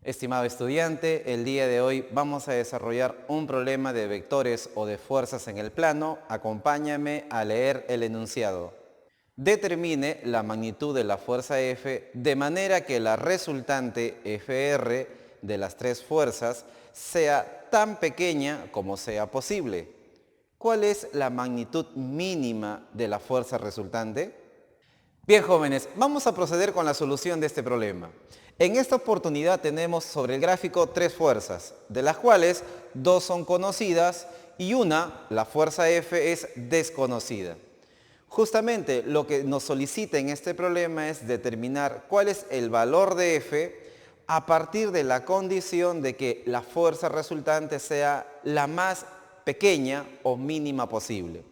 Estimado estudiante, el día de hoy vamos a desarrollar un problema de vectores o de fuerzas en el plano. Acompáñame a leer el enunciado. Determine la magnitud de la fuerza F de manera que la resultante Fr de las tres fuerzas sea tan pequeña como sea posible. ¿Cuál es la magnitud mínima de la fuerza resultante? Bien, jóvenes, vamos a proceder con la solución de este problema. En esta oportunidad tenemos sobre el gráfico tres fuerzas, de las cuales dos son conocidas y una, la fuerza F, es desconocida. Justamente lo que nos solicita en este problema es determinar cuál es el valor de F a partir de la condición de que la fuerza resultante sea la más pequeña o mínima posible.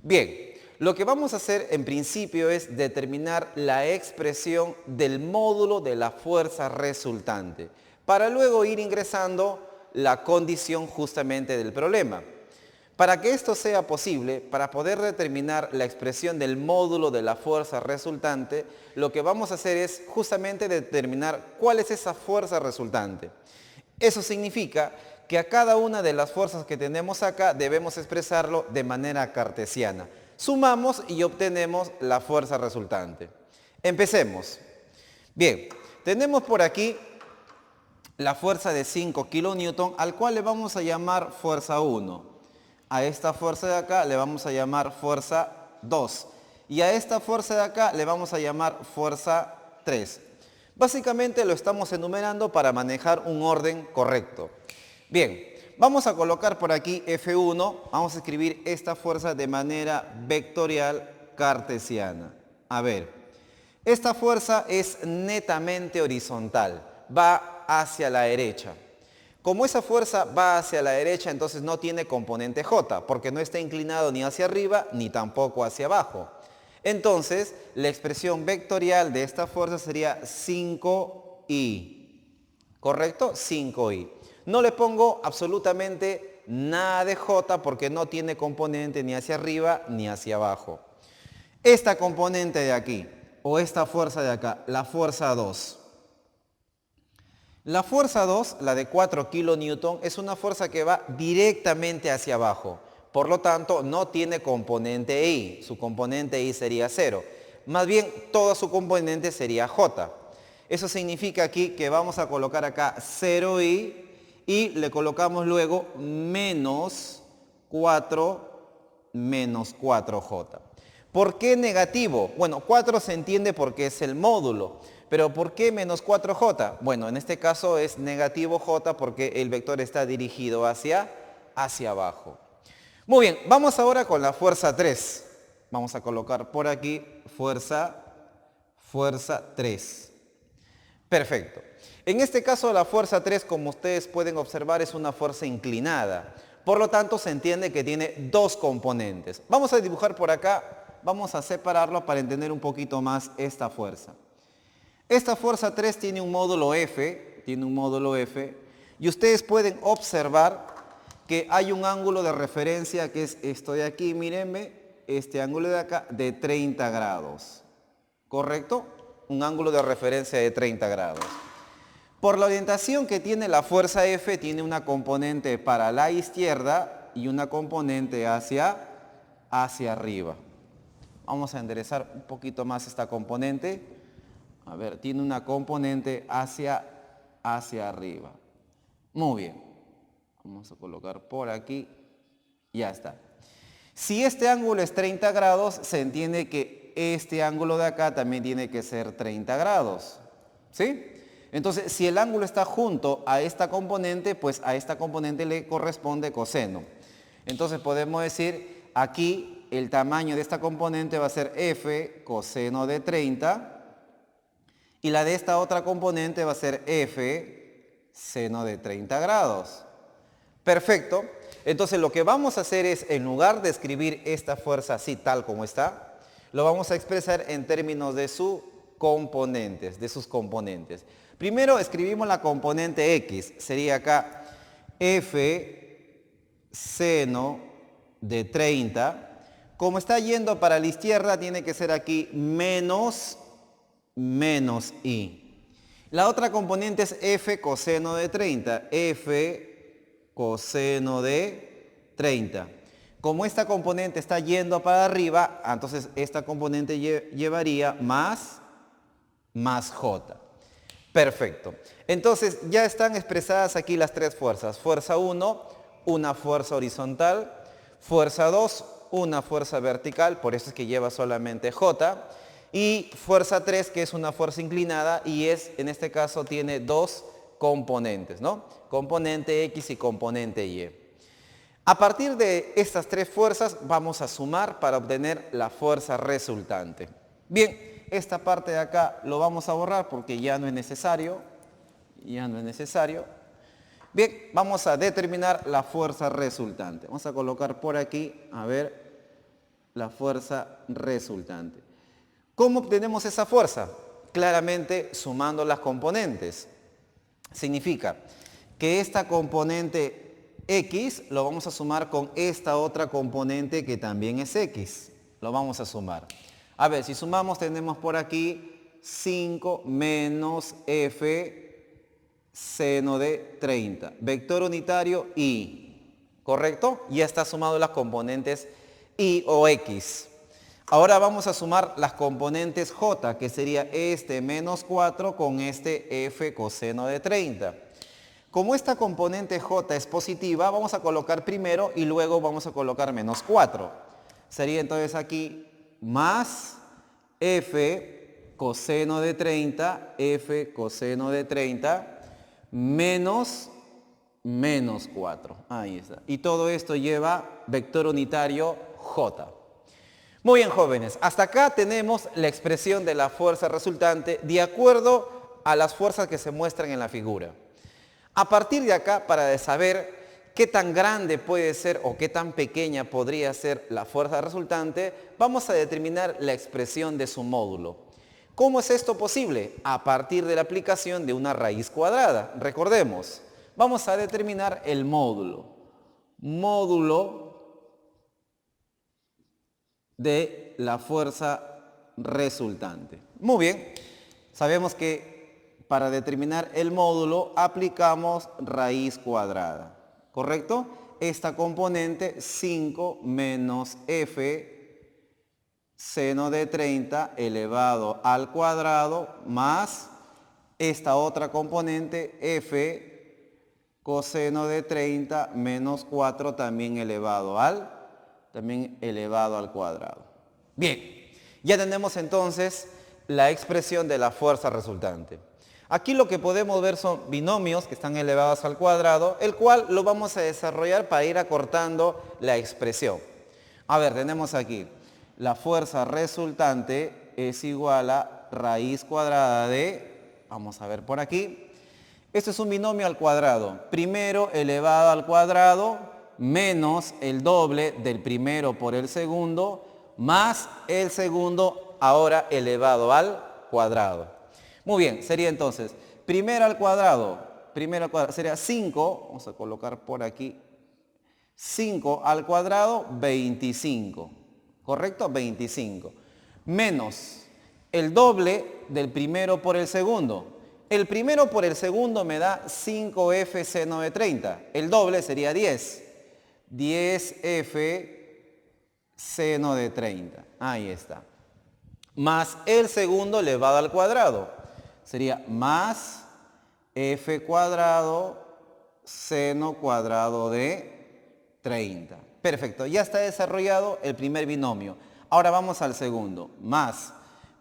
Bien, lo que vamos a hacer en principio es determinar la expresión del módulo de la fuerza resultante, para luego ir ingresando la condición justamente del problema. Para que esto sea posible, para poder determinar la expresión del módulo de la fuerza resultante, lo que vamos a hacer es justamente determinar cuál es esa fuerza resultante. Eso significa que a cada una de las fuerzas que tenemos acá debemos expresarlo de manera cartesiana. Sumamos y obtenemos la fuerza resultante. Empecemos. Bien, tenemos por aquí la fuerza de 5 kN, al cual le vamos a llamar fuerza 1. A esta fuerza de acá le vamos a llamar fuerza 2. Y a esta fuerza de acá le vamos a llamar fuerza 3. Básicamente lo estamos enumerando para manejar un orden correcto. Bien, vamos a colocar por aquí F1, vamos a escribir esta fuerza de manera vectorial cartesiana. A ver, esta fuerza es netamente horizontal, va hacia la derecha. Como esa fuerza va hacia la derecha, entonces no tiene componente J, porque no está inclinado ni hacia arriba ni tampoco hacia abajo. Entonces, la expresión vectorial de esta fuerza sería 5i. ¿Correcto? 5i. No le pongo absolutamente nada de J porque no tiene componente ni hacia arriba ni hacia abajo. Esta componente de aquí, o esta fuerza de acá, la fuerza 2. La fuerza 2, la de 4 kN, es una fuerza que va directamente hacia abajo. Por lo tanto, no tiene componente I. Su componente I sería 0. Más bien, toda su componente sería J. Eso significa aquí que vamos a colocar acá 0i y le colocamos luego menos 4J. ¿Por qué negativo? Bueno, 4 se entiende porque es el módulo. Pero ¿por qué menos 4J? Bueno, en este caso es negativo J porque el vector está dirigido hacia abajo. Muy bien, vamos ahora con la fuerza 3. Vamos a colocar por aquí fuerza 3. Perfecto. En este caso la fuerza 3, como ustedes pueden observar, es una fuerza inclinada. Por lo tanto, se entiende que tiene dos componentes. Vamos a dibujar por acá, vamos a separarlo para entender un poquito más esta fuerza. Esta fuerza 3 tiene un módulo F, y ustedes pueden observar que hay un ángulo de referencia que es esto de aquí, mírenme, este ángulo de acá, de 30 grados. ¿Correcto? Un ángulo de referencia de 30 grados. Por la orientación que tiene la fuerza F, tiene una componente para la izquierda y una componente hacia arriba. Vamos a enderezar un poquito más esta componente. A ver, tiene una componente hacia arriba. Muy bien. Vamos a colocar por aquí. Ya está. Si este ángulo es 30 grados, se entiende que este ángulo de acá también tiene que ser 30 grados. ¿Sí? Entonces, si el ángulo está junto a esta componente, pues a esta componente le corresponde coseno. Entonces podemos decir, aquí el tamaño de esta componente va a ser F coseno de 30. Y la de esta otra componente va a ser F seno de 30 grados. Perfecto. Entonces lo que vamos a hacer es, en lugar de escribir esta fuerza así tal como está, lo vamos a expresar en términos de sus componentes. Primero escribimos la componente X. Sería acá F seno de 30. Como está yendo para la izquierda, tiene que ser aquí menos I. La otra componente es f coseno de 30. F coseno de 30. Como esta componente está yendo para arriba, entonces esta componente llevaría más j. Perfecto. Entonces ya están expresadas aquí las tres fuerzas. Fuerza 1, una fuerza horizontal. Fuerza 2, una fuerza vertical, por eso es que lleva solamente J. Y fuerza 3, que es una fuerza inclinada y en este caso tiene dos componentes, ¿no? Componente X y componente Y. A partir de estas tres fuerzas vamos a sumar para obtener la fuerza resultante. Bien, esta parte de acá lo vamos a borrar porque ya no es necesario. Bien, vamos a determinar la fuerza resultante. Vamos a colocar por aquí, a ver, la fuerza resultante. ¿Cómo obtenemos esa fuerza? Claramente sumando las componentes. Significa que esta componente X lo vamos a sumar con esta otra componente que también es X. Lo vamos a sumar. A ver, si sumamos tenemos por aquí 5 menos F seno de 30. Vector unitario Y. ¿Correcto? Ya está sumado las componentes Y o X. Ahora vamos a sumar las componentes J, que sería este menos 4 con este F coseno de 30. Como esta componente J es positiva, vamos a colocar primero y luego vamos a colocar menos 4. Sería entonces aquí más F coseno de 30, F coseno de 30, menos 4. Ahí está. Y todo esto lleva vector unitario J. Muy bien, jóvenes. Hasta acá tenemos la expresión de la fuerza resultante de acuerdo a las fuerzas que se muestran en la figura. A partir de acá, para saber qué tan grande puede ser o qué tan pequeña podría ser la fuerza resultante, vamos a determinar la expresión de su módulo. ¿Cómo es esto posible? A partir de la aplicación de una raíz cuadrada. Recordemos, vamos a determinar el módulo. Módulo de la fuerza resultante. Muy bien, sabemos que para determinar el módulo aplicamos raíz cuadrada, ¿correcto? Esta componente 5 menos F seno de 30 elevado al cuadrado más esta otra componente F coseno de 30 menos 4 también elevado al cuadrado. Bien, ya tenemos entonces la expresión de la fuerza resultante. Aquí lo que podemos ver son binomios que están elevados al cuadrado, el cual lo vamos a desarrollar para ir acortando la expresión. A ver, tenemos aquí, la fuerza resultante es igual a raíz cuadrada de, vamos a ver por aquí, esto es un binomio al cuadrado, primero elevado al cuadrado, menos el doble del primero por el segundo, más el segundo ahora elevado al cuadrado. Muy bien, sería entonces, primero al cuadrado sería 5, vamos a colocar por aquí, 5 al cuadrado, 25, ¿correcto? 25, menos el doble del primero por el segundo. El primero por el segundo me da 5F seno de 30, el doble sería 10. 10F seno de 30. Ahí está. Más el segundo elevado al cuadrado. Sería más F cuadrado seno cuadrado de 30. Perfecto. Ya está desarrollado el primer binomio. Ahora vamos al segundo. Más.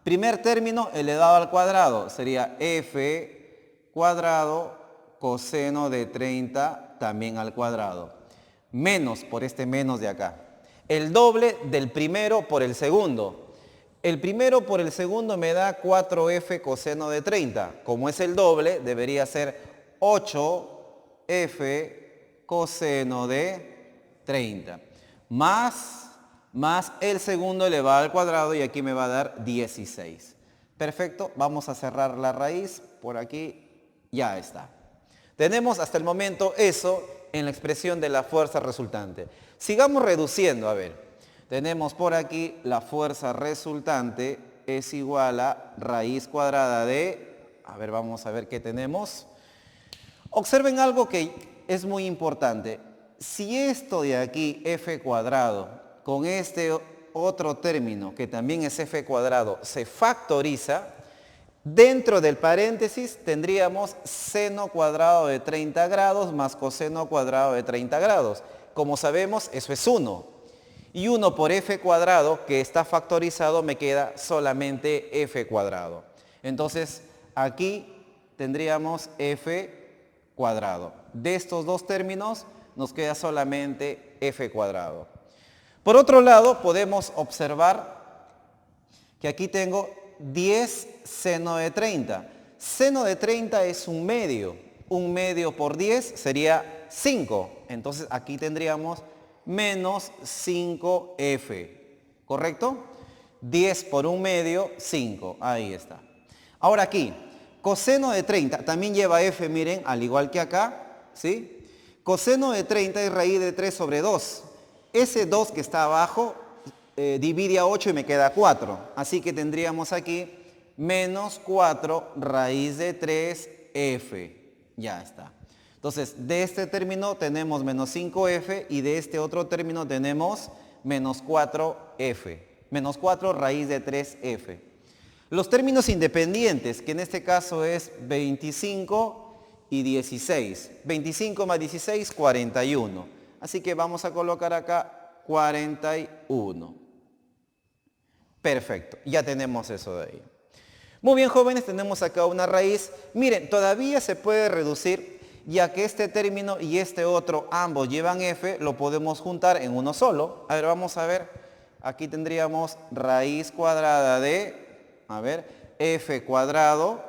Primer término elevado al cuadrado. Sería F cuadrado coseno de 30 también al cuadrado. Menos por este menos de acá. El doble del primero por el segundo. El primero por el segundo me da 4F coseno de 30. Como es el doble, debería ser 8F coseno de 30. Más el segundo elevado al cuadrado y aquí me va a dar 16. Perfecto, vamos a cerrar la raíz. Por aquí ya está. Tenemos hasta el momento eso en la expresión de la fuerza resultante. Sigamos reduciendo, a ver. Tenemos por aquí la fuerza resultante es igual a raíz cuadrada de, A ver, vamos a ver qué tenemos. Observen algo que es muy importante. Si esto de aquí, f cuadrado, con este otro término, que también es f cuadrado, se factoriza, dentro del paréntesis tendríamos seno cuadrado de 30 grados más coseno cuadrado de 30 grados. Como sabemos, eso es 1. Y 1 por f cuadrado, que está factorizado, me queda solamente f cuadrado. Entonces, aquí tendríamos f cuadrado. De estos dos términos, nos queda solamente f cuadrado. Por otro lado, podemos observar que aquí tengo 10 seno de 30. Seno de 30 es un medio. Un medio por 10 sería 5. Entonces aquí tendríamos menos 5f. ¿Correcto? 10 por un medio, 5. Ahí está. Ahora aquí, coseno de 30 también lleva f, miren, al igual que acá, ¿sí? Coseno de 30 es raíz de 3 sobre 2. Ese 2 que está abajo divide a 8 y me queda 4. Así que tendríamos aquí menos 4 raíz de 3f. Ya está. Entonces, de este término tenemos menos 5f y de este otro término tenemos menos 4f. Menos 4 raíz de 3f. Los términos independientes, que en este caso es 25 y 16. 25 más 16, 41. Así que vamos a colocar acá 41. Perfecto, ya tenemos eso de ahí. Muy bien, jóvenes, tenemos acá una raíz. Miren, todavía se puede reducir, ya que este término y este otro, ambos llevan f, lo podemos juntar en uno solo. A ver, vamos a ver. Aquí tendríamos raíz cuadrada de, a ver, f cuadrado.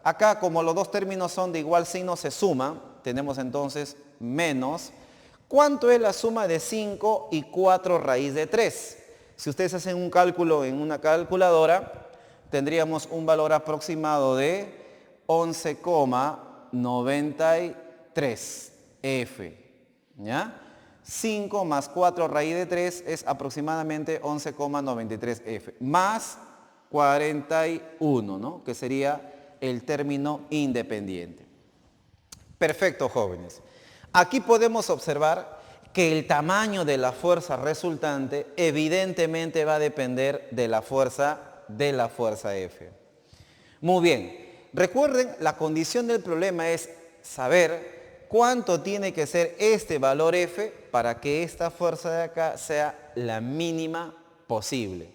Acá, como los dos términos son de igual signo, se suman. Tenemos entonces menos. ¿Cuánto es la suma de 5 y 4 raíz de 3? Si ustedes hacen un cálculo en una calculadora, tendríamos un valor aproximado de 11,93 f. ¿Ya? 5 más 4 raíz de 3 es aproximadamente 11,93 f. Más 41, ¿no? Que sería el término independiente. Perfecto, jóvenes. Aquí podemos observar que el tamaño de la fuerza resultante evidentemente va a depender de la fuerza F. Muy bien. Recuerden, la condición del problema es saber cuánto tiene que ser este valor F para que esta fuerza de acá sea la mínima posible.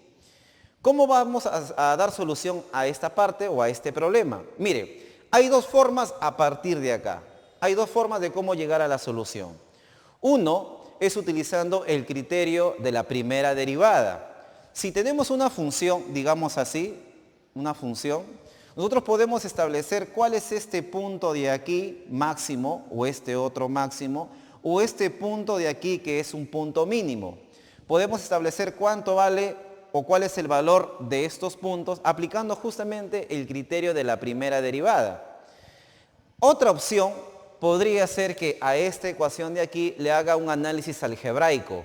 ¿Cómo vamos a dar solución a esta parte o a este problema? Mire, hay dos formas a partir de acá. Hay dos formas de cómo llegar a la solución. Uno es utilizando el criterio de la primera derivada. Si tenemos una función, digamos así, una función, nosotros podemos establecer cuál es este punto de aquí máximo o este otro máximo o este punto de aquí que es un punto mínimo. Podemos establecer cuánto vale o cuál es el valor de estos puntos aplicando justamente el criterio de la primera derivada. Otra opción podría ser que a esta ecuación de aquí le haga un análisis algebraico.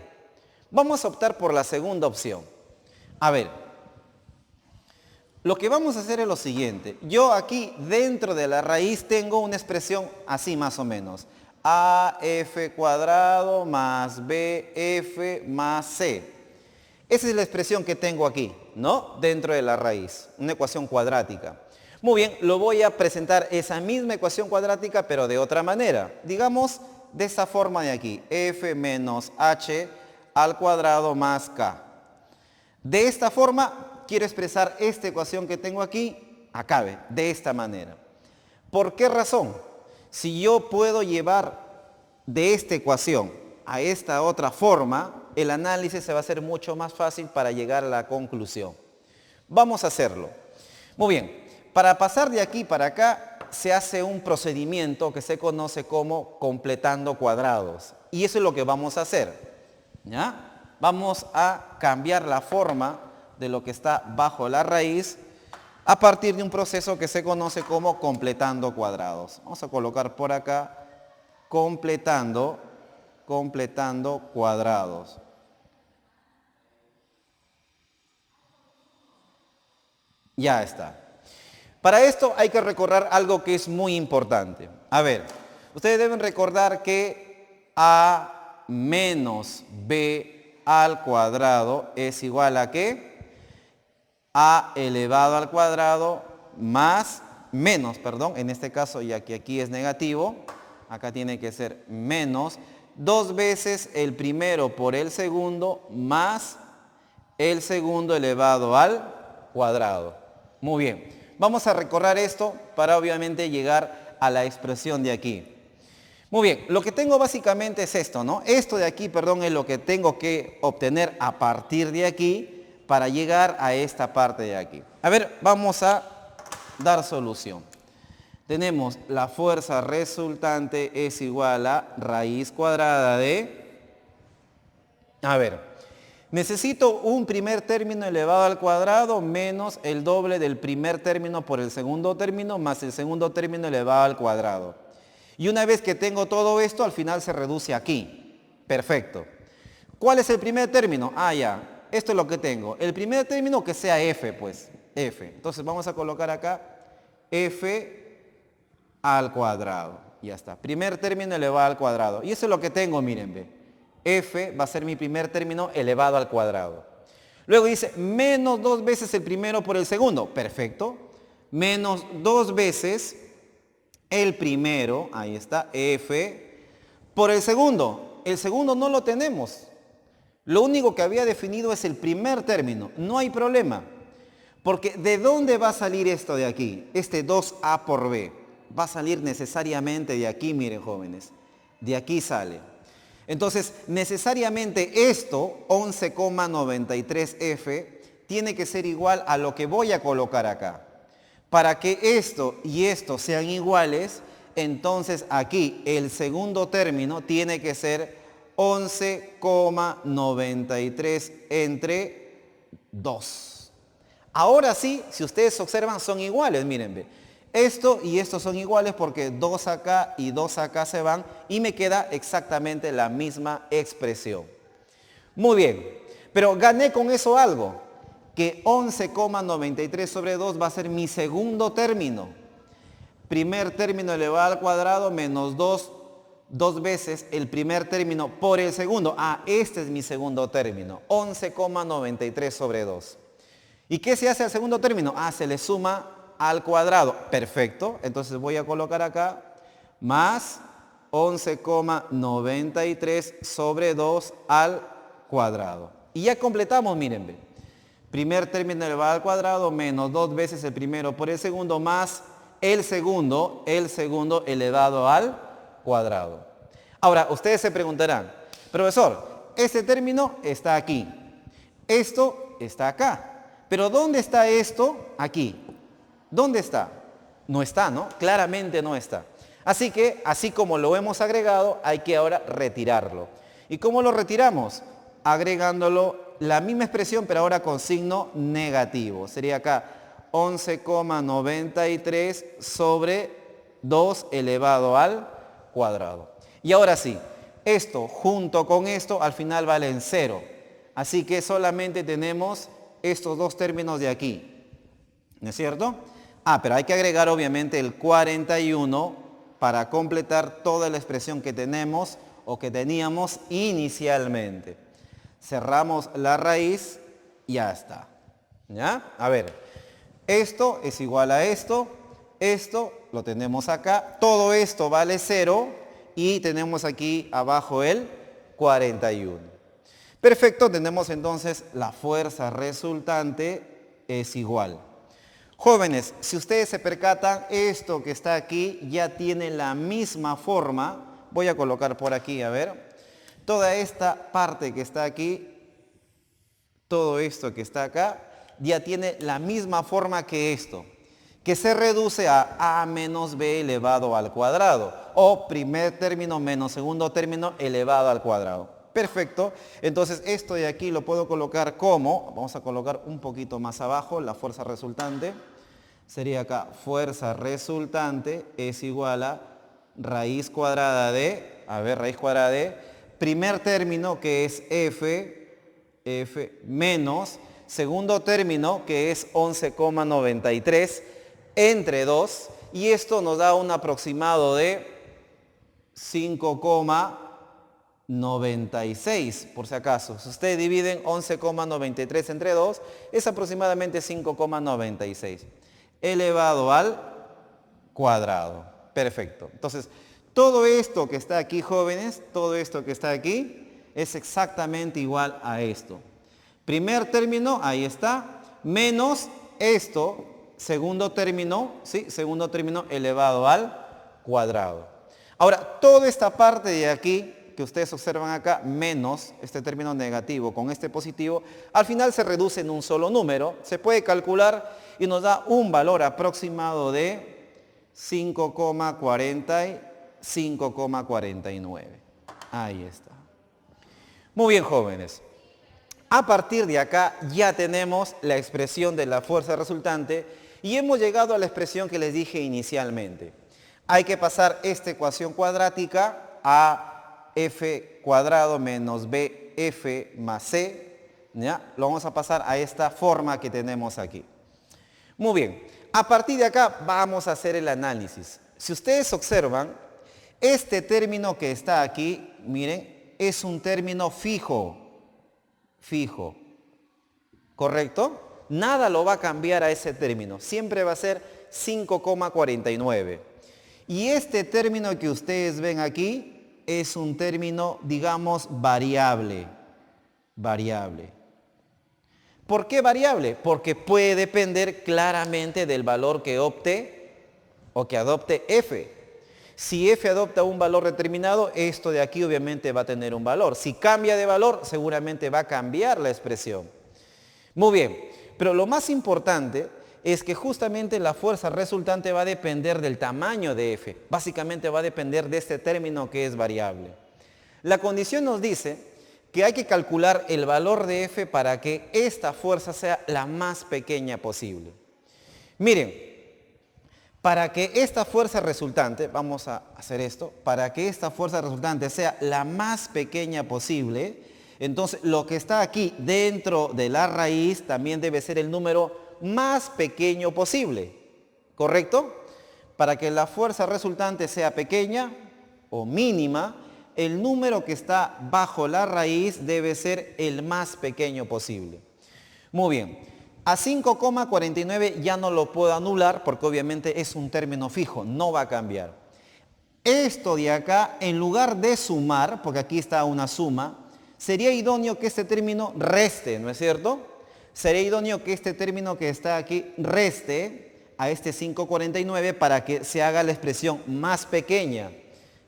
Vamos a optar por la segunda opción. A ver, lo que vamos a hacer es lo siguiente. Yo aquí dentro de la raíz tengo una expresión así más o menos. AF cuadrado más BF más C. Esa es la expresión que tengo aquí, ¿no? Dentro de la raíz, una ecuación cuadrática. Muy bien, lo voy a presentar esa misma ecuación cuadrática, pero de otra manera. Digamos, de esta forma de aquí, f menos h al cuadrado más k. De esta forma, quiero expresar esta ecuación que tengo aquí, acabe, de esta manera. ¿Por qué razón? Si yo puedo llevar de esta ecuación a esta otra forma, el análisis se va a hacer mucho más fácil para llegar a la conclusión. Vamos a hacerlo. Muy bien. Para pasar de aquí para acá se hace un procedimiento que se conoce como completando cuadrados. Y eso es lo que vamos a hacer. ¿Ya? Vamos a cambiar la forma de lo que está bajo la raíz a partir de un proceso que se conoce como completando cuadrados. Vamos a colocar por acá completando cuadrados. Ya está. Para esto hay que recordar algo que es muy importante. A ver, ustedes deben recordar que a menos b al cuadrado es igual a ¿qué? A elevado al cuadrado más, menos, perdón, en este caso ya que aquí es negativo, acá tiene que ser menos, 2 veces el primero por el segundo más el segundo elevado al cuadrado. Muy bien, vamos a recorrer esto para obviamente llegar a la expresión de aquí. Muy bien, lo que tengo básicamente es esto, ¿no? Esto de aquí, perdón, es lo que tengo que obtener a partir de aquí para llegar a esta parte de aquí. A ver, vamos a dar solución. Tenemos la fuerza resultante es igual a raíz cuadrada de... A ver, necesito un primer término elevado al cuadrado menos el doble del primer término por el segundo término más el segundo término elevado al cuadrado. Y una vez que tengo todo esto, al final se reduce aquí. Perfecto. ¿Cuál es el primer término? Ah, ya. Esto es lo que tengo. El primer término que sea f, pues. F. Entonces vamos a colocar acá f al cuadrado. Ya está. Primer término elevado al cuadrado. Y eso es lo que tengo, miren, ve. F va a ser mi primer término elevado al cuadrado. Luego dice menos 2 veces el primero por el segundo. Perfecto. Menos 2 veces el primero, ahí está, f, por el segundo. El segundo no lo tenemos. Lo único que había definido es el primer término. No hay problema. Porque ¿de dónde va a salir esto de aquí? Este 2a por b. Va a salir necesariamente de aquí, miren jóvenes. De aquí sale. Entonces, necesariamente esto, 11,93f, tiene que ser igual a lo que voy a colocar acá. Para que esto y esto sean iguales, entonces aquí el segundo término tiene que ser 11,93 entre 2. Ahora sí, si ustedes observan, son iguales, miren, ve. Esto y esto son iguales porque 2 acá y 2 acá se van y me queda exactamente la misma expresión. Muy bien, pero gané con eso algo, que 11,93 sobre 2 va a ser mi segundo término. Primer término elevado al cuadrado menos 2 veces el primer término por el segundo. Ah, este es mi segundo término, 11,93 sobre 2. ¿Y qué se hace al segundo término? Ah, se le suma al cuadrado. Perfecto. Entonces voy a colocar acá más 11,93 sobre 2 al cuadrado. Y ya completamos, miren. Ve. Primer término elevado al cuadrado menos 2 veces el primero por el segundo más el segundo elevado al cuadrado. Ahora, ustedes se preguntarán, profesor, este término está aquí. Esto está acá. Pero ¿dónde está esto? Aquí. ¿Dónde está? No está, ¿no? Claramente no está. Así que, así como lo hemos agregado, hay que ahora retirarlo. ¿Y cómo lo retiramos? Agregándolo la misma expresión, pero ahora con signo negativo. Sería acá 11,93 sobre 2 elevado al cuadrado. Y ahora sí, esto junto con esto al final valen 0. Así que solamente tenemos estos dos términos de aquí. ¿No es cierto? Ah, pero hay que agregar obviamente el 41 para completar toda la expresión que tenemos o que teníamos inicialmente. Cerramos la raíz y ya está. ¿Ya? A ver, esto es igual a esto lo tenemos acá, todo esto vale 0 y tenemos aquí abajo el 41. Perfecto, tenemos entonces la fuerza resultante es igual. Jóvenes, si ustedes se percatan, esto que está aquí ya tiene la misma forma. Voy a colocar por aquí, a ver. Toda esta parte que está aquí, todo esto que está acá, ya tiene la misma forma que esto, que se reduce a menos b elevado al cuadrado, o primer término menos segundo término elevado al cuadrado. Perfecto, entonces esto de aquí lo puedo colocar como, vamos a colocar un poquito más abajo, la fuerza resultante, sería acá, fuerza resultante es igual a raíz cuadrada de, raíz cuadrada de, primer término que es f menos, segundo término que es 11,93, entre 2 y esto nos da un aproximado de 5,96 por si acaso. Si ustedes dividen 11,93 entre 2 es aproximadamente 5,96 elevado al cuadrado. Perfecto. Entonces, todo esto que está aquí, jóvenes, todo esto que está aquí es exactamente igual a esto. Primer término, ahí está, menos esto, segundo término, ¿sí? Segundo término elevado al cuadrado. Ahora, toda esta parte de aquí, que ustedes observan acá, menos este término negativo con este positivo, al final se reduce en un solo número, se puede calcular y nos da un valor aproximado de 5,49. Ahí está. Muy bien, jóvenes. A partir de acá ya tenemos la expresión de la fuerza resultante y hemos llegado a la expresión que les dije inicialmente. Hay que pasar esta ecuación cuadrática a f cuadrado menos bf más c, ¿ya? Lo vamos a pasar a esta forma que tenemos aquí. Muy bien, a partir de acá vamos a hacer el análisis. Si ustedes observan, este término que está aquí, miren, es un término fijo, ¿correcto? Nada lo va a cambiar a ese término, siempre va a ser 5,49. Y este término que ustedes ven aquí es un término, digamos, variable. ¿Por qué variable? Porque puede depender claramente del valor que opte o que adopte f. Si f adopta un valor determinado, esto de aquí obviamente va a tener un valor. Si cambia de valor, seguramente va a cambiar la expresión. Muy bien, pero lo más importante es que justamente la fuerza resultante va a depender del tamaño de f. Básicamente va a depender de este término que es variable. La condición nos dice que hay que calcular el valor de f para que esta fuerza sea la más pequeña posible. Miren, para que esta fuerza resultante, vamos a hacer esto, para que esta fuerza resultante sea la más pequeña posible, entonces lo que está aquí dentro de la raíz también debe ser el número más pequeño posible, ¿correcto? Para que la fuerza resultante sea pequeña o mínima, el número que está bajo la raíz debe ser el más pequeño posible. Muy bien. A 5,49 ya no lo puedo anular porque obviamente es un término fijo, no va a cambiar. Esto de acá, en lugar de sumar, porque aquí está una suma, sería idóneo que este término reste, ¿no es cierto? Sería idóneo que este término que está aquí reste a este 5,49 para que se haga la expresión más pequeña.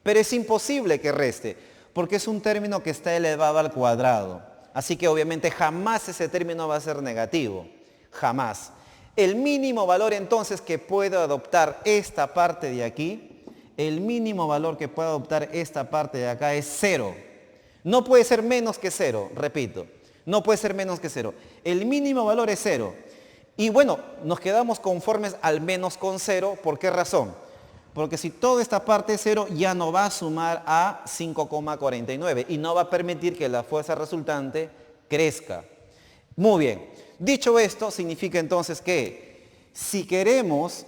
Pero es imposible que reste, porque es un término que está elevado al cuadrado. Así que obviamente jamás ese término va a ser negativo. Jamás. El mínimo valor entonces que puedo adoptar esta parte de aquí, el mínimo valor que puedo adoptar esta parte de acá es 0. No puede ser menos que 0, repito. No puede ser menos que 0. El mínimo valor es 0. Y bueno, nos quedamos conformes al menos con 0. ¿Por qué razón? Porque si toda esta parte es 0, ya no va a sumar a 5,49 y no va a permitir que la fuerza resultante crezca. Muy bien. Dicho esto, significa entonces que si queremos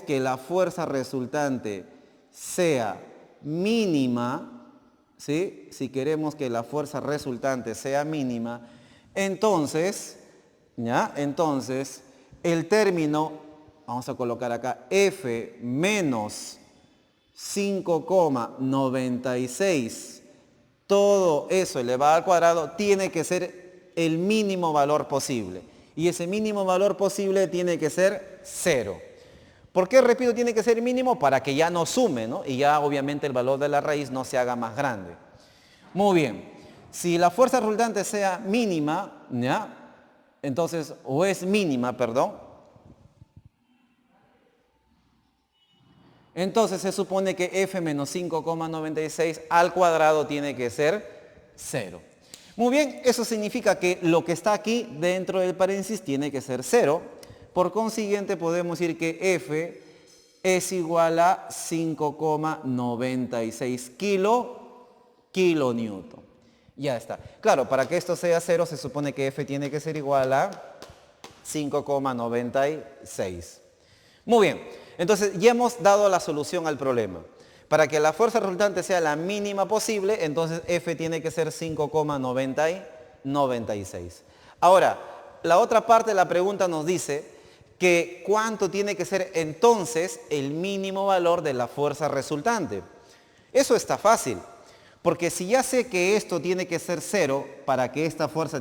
que la fuerza resultante sea mínima, ¿sí? Si queremos que la fuerza resultante sea mínima, entonces, ¿ya? Entonces, el término, vamos a colocar acá, f menos 5,96, todo eso elevado al cuadrado, tiene que ser el mínimo valor posible. Y ese mínimo valor posible tiene que ser 0. ¿Por qué, repito, tiene que ser mínimo? Para que ya no sume, ¿no? Y ya obviamente el valor de la raíz no se haga más grande. Muy bien. Si la fuerza resultante sea mínima, ¿ya? Entonces, o es mínima, perdón. Entonces se supone que f menos 5,96 al cuadrado tiene que ser 0. Muy bien, eso significa que lo que está aquí dentro del paréntesis tiene que ser 0. Por consiguiente podemos decir que f es igual a 5,96 kilonewton. Ya está. Claro, para que esto sea 0 se supone que f tiene que ser igual a 5,96. Muy bien, entonces ya hemos dado la solución al problema. Para que la fuerza resultante sea la mínima posible, entonces F tiene que ser 5,96. Ahora, la otra parte de la pregunta nos dice que cuánto tiene que ser entonces el mínimo valor de la fuerza resultante. Eso está fácil, porque si ya sé que esto tiene que ser 0 para que esta fuerza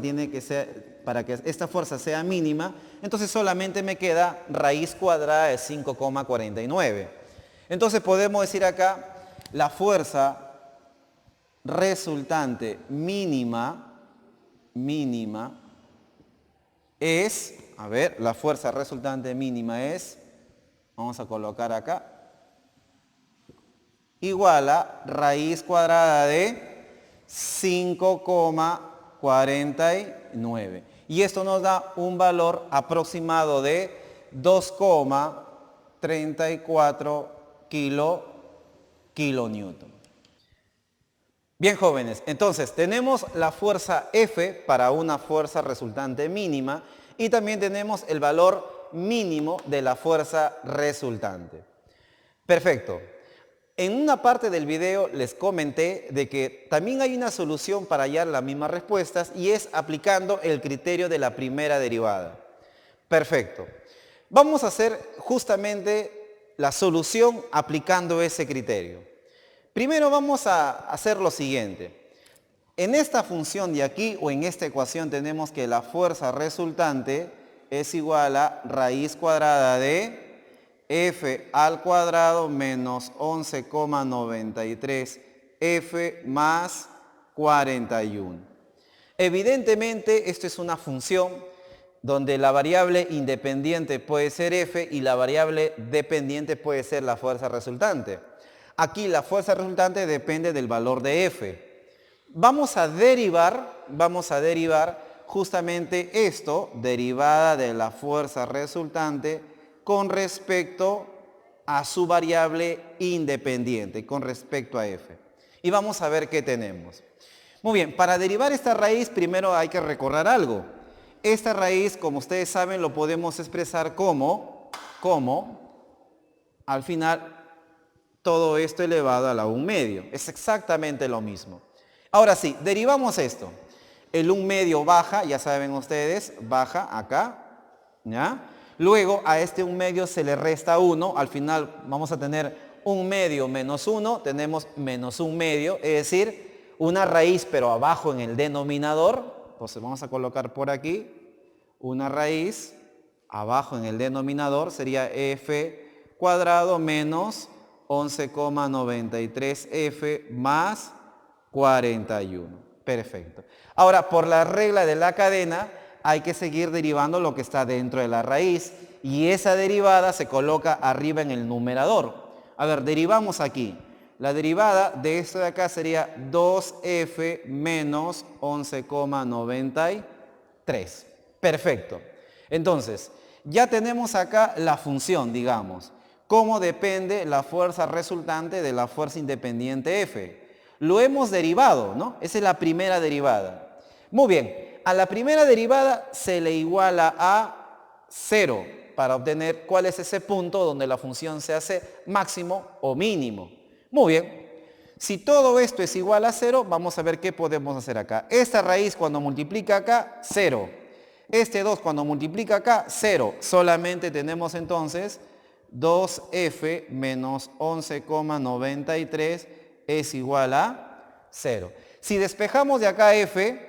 sea mínima, entonces solamente me queda raíz cuadrada de 5,49. Entonces podemos decir acá, la fuerza resultante mínima es, la fuerza resultante mínima es, vamos a colocar acá, igual a raíz cuadrada de 5,49. Y esto nos da un valor aproximado de 2,34 kilonewton. Bien, jóvenes, entonces tenemos la fuerza F para una fuerza resultante mínima y también tenemos el valor mínimo de la fuerza resultante. Perfecto. En una parte del video les comenté de que también hay una solución para hallar las mismas respuestas y es aplicando el criterio de la primera derivada. Perfecto. Vamos a hacer justamente la solución aplicando ese criterio. Primero vamos a hacer lo siguiente. En esta función de aquí o en esta ecuación tenemos que la fuerza resultante es igual a raíz cuadrada de F al cuadrado menos 11,93 F más 41. Evidentemente esto es una función donde la variable independiente puede ser F y la variable dependiente puede ser la fuerza resultante. Aquí la fuerza resultante depende del valor de F. Vamos a derivar justamente esto, derivada de la fuerza resultante con respecto a su variable independiente, con respecto a F. Y vamos a ver qué tenemos. Muy bien, para derivar esta raíz primero hay que recordar algo. Esta raíz, como ustedes saben, lo podemos expresar como al final todo esto elevado a la 1/2. Es exactamente lo mismo. Ahora sí, derivamos esto. El 1/2 baja, ya saben ustedes, baja acá, ¿ya? Luego a este 1/2 se le resta 1, al final vamos a tener 1/2 menos 1, tenemos menos 1/2, es decir, una raíz pero abajo en el denominador. Entonces vamos a colocar por aquí una raíz, abajo en el denominador sería F cuadrado menos 11,93 F más 41. Perfecto. Ahora, por la regla de la cadena, hay que seguir derivando lo que está dentro de la raíz y esa derivada se coloca arriba en el numerador. A ver, derivamos aquí. La derivada de esto de acá sería 2F menos 11,93. Perfecto. Entonces, ya tenemos acá la función, digamos. ¿Cómo depende la fuerza resultante de la fuerza independiente F? Lo hemos derivado, ¿no? Esa es la primera derivada. Muy bien. A la primera derivada se le iguala a 0 para obtener cuál es ese punto donde la función se hace máximo o mínimo. Muy bien. Si todo esto es igual a 0, vamos a ver qué podemos hacer acá. Esta raíz cuando multiplica acá, 0. Este 2 cuando multiplica acá, 0. Solamente tenemos entonces 2F menos 11,93 es igual a 0. Si despejamos de acá F,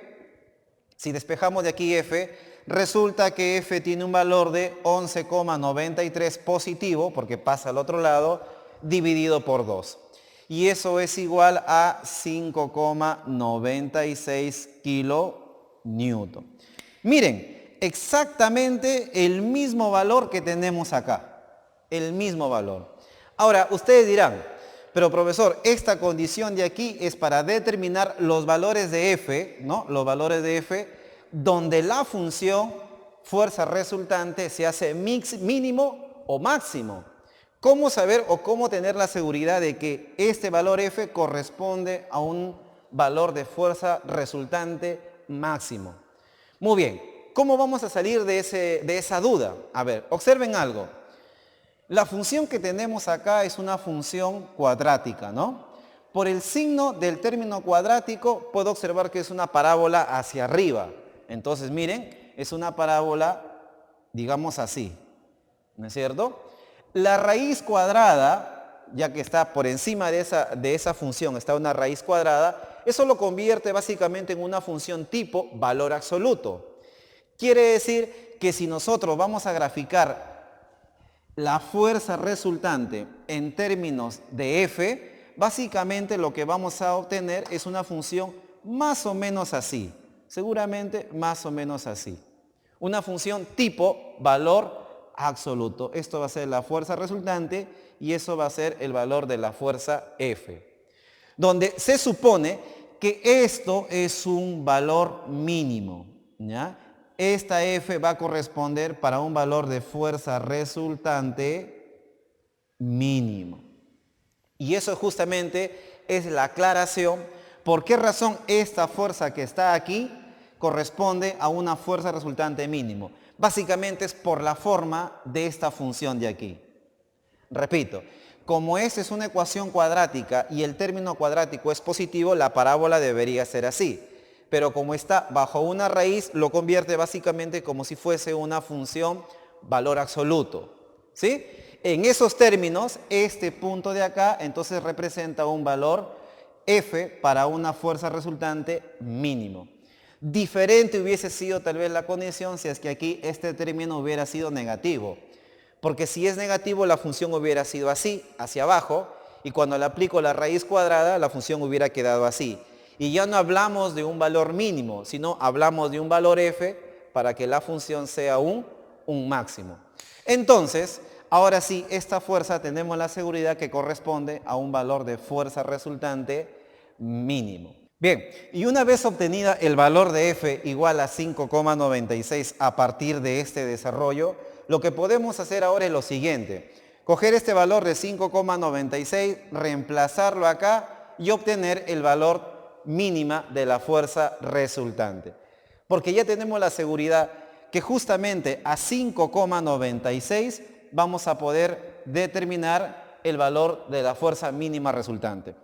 si despejamos de aquí F, resulta que F tiene un valor de 11,93 positivo, porque pasa al otro lado, dividido por 2. Y eso es igual a 5,96 kilonewton. Miren, exactamente el mismo valor que tenemos acá. El mismo valor. Ahora, ustedes dirán, pero profesor, esta condición de aquí es para determinar los valores de F, ¿no? Los valores de F, donde la función fuerza resultante se hace mínimo o máximo. ¿Cómo saber o cómo tener la seguridad de que este valor F corresponde a un valor de fuerza resultante máximo? Muy bien, ¿cómo vamos a salir de esa duda? A ver, observen algo. La función que tenemos acá es una función cuadrática, ¿no? Por el signo del término cuadrático puedo observar que es una parábola hacia arriba. Entonces, miren, es una parábola, digamos así, ¿no es cierto? La raíz cuadrada, ya que está por encima de esa función, está una raíz cuadrada, eso lo convierte básicamente en una función tipo valor absoluto. Quiere decir que si nosotros vamos a graficar la fuerza resultante en términos de F, básicamente lo que vamos a obtener es una función más o menos así, seguramente más o menos así. Una función tipo valor absoluto. Esto va a ser la fuerza resultante y eso va a ser el valor de la fuerza F. Donde se supone que esto es un valor mínimo, ¿ya? Esta F va a corresponder para un valor de fuerza resultante mínimo. Y eso justamente es la aclaración por qué razón esta fuerza que está aquí corresponde a una fuerza resultante mínimo. Básicamente es por la forma de esta función de aquí. Repito, como esta es una ecuación cuadrática y el término cuadrático es positivo, la parábola debería ser así. Pero como está bajo una raíz, lo convierte básicamente como si fuese una función valor absoluto. ¿Sí? En esos términos, este punto de acá entonces representa un valor F para una fuerza resultante mínimo. Diferente hubiese sido tal vez la condición si es que aquí este término hubiera sido negativo. Porque si es negativo, la función hubiera sido así, hacia abajo, y cuando le aplico la raíz cuadrada, la función hubiera quedado así. Y ya no hablamos de un valor mínimo, sino hablamos de un valor f para que la función sea un máximo. Entonces, ahora sí, esta fuerza tenemos la seguridad que corresponde a un valor de fuerza resultante mínimo. Bien, y una vez obtenida el valor de f igual a 5,96 a partir de este desarrollo, lo que podemos hacer ahora es lo siguiente. Coger este valor de 5,96, reemplazarlo acá y obtener el valor mínima de la fuerza resultante. Porque ya tenemos la seguridad que justamente a 5,96 vamos a poder determinar el valor de la fuerza mínima resultante.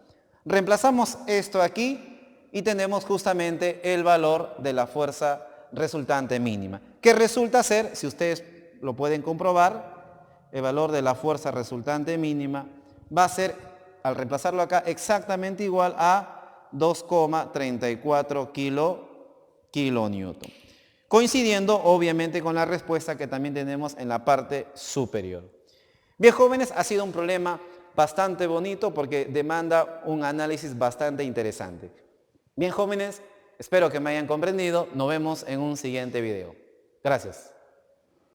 Reemplazamos esto aquí y tenemos justamente el valor de la fuerza resultante mínima, que resulta ser, si ustedes lo pueden comprobar, el valor de la fuerza resultante mínima va a ser, al reemplazarlo acá, exactamente igual a 2,34 kilonewton. Coincidiendo obviamente con la respuesta que también tenemos en la parte superior. Bien, jóvenes, ha sido un problema bastante bonito porque demanda un análisis bastante interesante. Bien, jóvenes, espero que me hayan comprendido. Nos vemos en un siguiente video. Gracias.